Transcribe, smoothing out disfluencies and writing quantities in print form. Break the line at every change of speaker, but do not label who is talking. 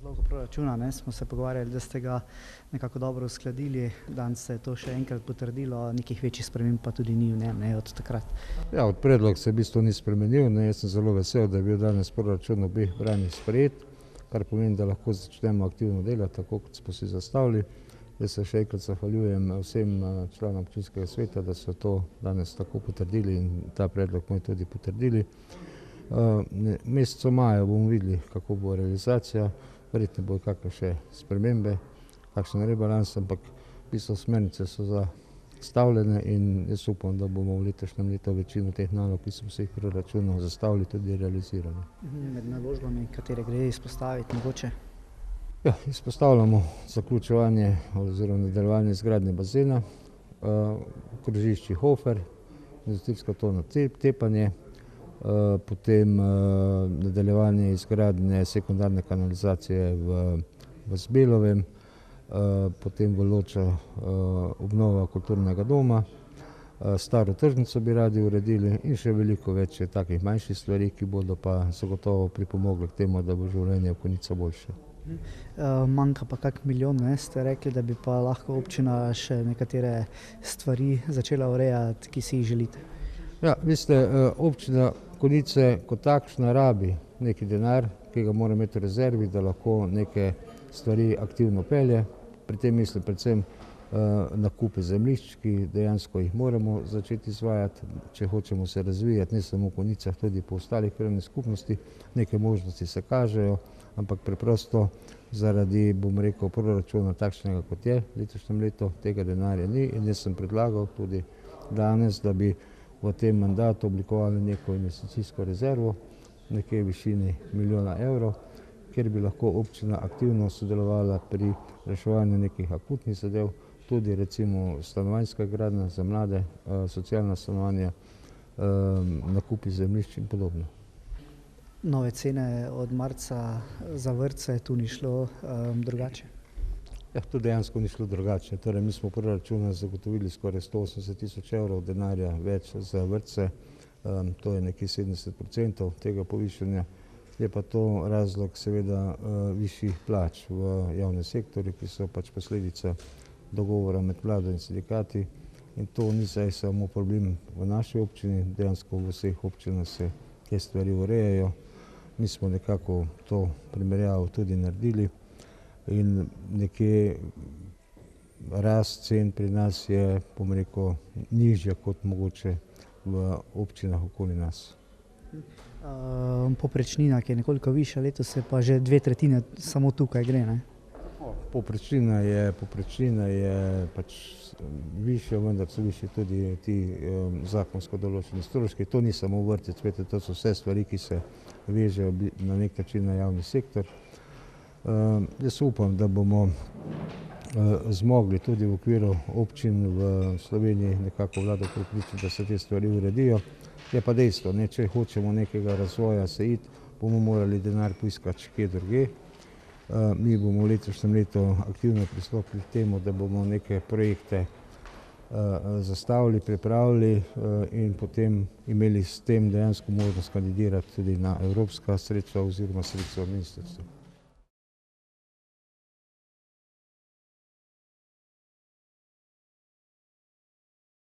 predlogu proračuna, smo se pogovarjali, da ste ga nekako dobro uskladili, danes se je to še enkrat potrdilo, nekih večjih sprememb pa tudi ni v njem, od takrat.
Ja, od predlog se v bistvu ni spremenil, jaz sem zelo vesel, da je bil danes proračun v obeh branjih sprejet, kar pomeni, da lahko začnemo aktivno delati, tako kot smo si zastavili. Jaz se še enkrat zahvaljujem vsem članom občinskega sveta, da so to danes tako potrdili in ta predlog moj tudi potrdili. Mesecu maja bomo videli, kako bo realizacija, verjetno bodo kakšne še spremembe, kakšen rebalans, ampak v bistvu smernice so zastavljene in jaz upam, da bomo v letošnjem letu večino teh nalog, ki smo si jih proračunov zastavili, tudi realizirali.
Med naložbami, katere gre izpostaviti mogoče?
Ja, izpostavljamo zaključevanje oziroma nadaljevanje izgradnje bazena, krožišči Hofer, investicijsko tonno tepanje, potem nadaljevanje izgradnje sekundarne kanalizacije v Zbelovem, potem v Loča obnova kulturnega doma, staro tržnico bi radi uredili in še veliko več takih manjših stvari, ki bodo pa zagotovo pripomogli k temu, da bo življenje v Konjicah boljše.
Manjka pa kak milijon, ste rekli, da bi pa lahko občina še nekatere stvari začela urejati, ki si jih želite.
Ja, veste, občina Konjice kot takšna rabi neki denar, ki ga mora imeti v rezervi, da lahko neke stvari aktivno pelje. Pri tem mislim predvsem nakupe zemljišč, ki dejansko jih moramo začeti izvajati, če hočemo se razvijati, ne samo v Konjicah, tudi po ostalih krajevnih skupnosti. Neke možnosti se kažejo, ampak preprosto zaradi, proračuna takšnega, kot je v letošnjem letu, tega denarja ni in jaz sem predlagal tudi danes, da bi v tem mandatu oblikovali neko investicijsko rezervo, nekje v višini milijona evrov, kjer bi lahko občina aktivno sodelovala pri reševanju nekih akutnih zadev, tudi recimo stanovanjska gradnja za mlade, socialna stanovanja, nakupi zemljišč in podobno.
Nove cene od marca za vrtce, tu ni šlo drugače?
Ja, tu dejansko ni šlo drugače. Torej, mi smo v proračunu zagotovili skoraj 180 tisoč evrov denarja več za vrtce, to je nekje 70% tega povišanja. Je pa to razlog seveda višjih plač v javnem sektorju, ki so pač posledica dogovora med vlado in sindikati. In to ni zdaj samo problem v naši občini, dejansko v vseh občinah se te stvari urejajo. Mi smo nekako to primerjavo tudi naredili in nekje rast cen pri nas je, nižja kot mogoče v občinah okoli nas.
Povprečnina, ki je nekoliko višja, letos se pa že 2/3 samo tukaj gre,
Povprečnina je pač višja, vendar so višji tudi ti zakonsko določeni stroški. To ni samo vrtec, to so vse stvari, ki se vežejo na nek način na javni sektor. Jaz upam, da bomo zmogli tudi v okviru občin v Sloveniji nekako vlado prepričati, da se te stvari uredijo. Je pa dejstvo, če hočemo nekega razvoja se iti, bomo morali denar poiskati kje drugje. Mi bomo v letošnjem letu aktivno pristopili k temu, da bomo neke projekte zastavili, pripravili in potem imeli s tem dejansko možnost kandidirati tudi na evropska sredstva oziroma sredstva ministrstva.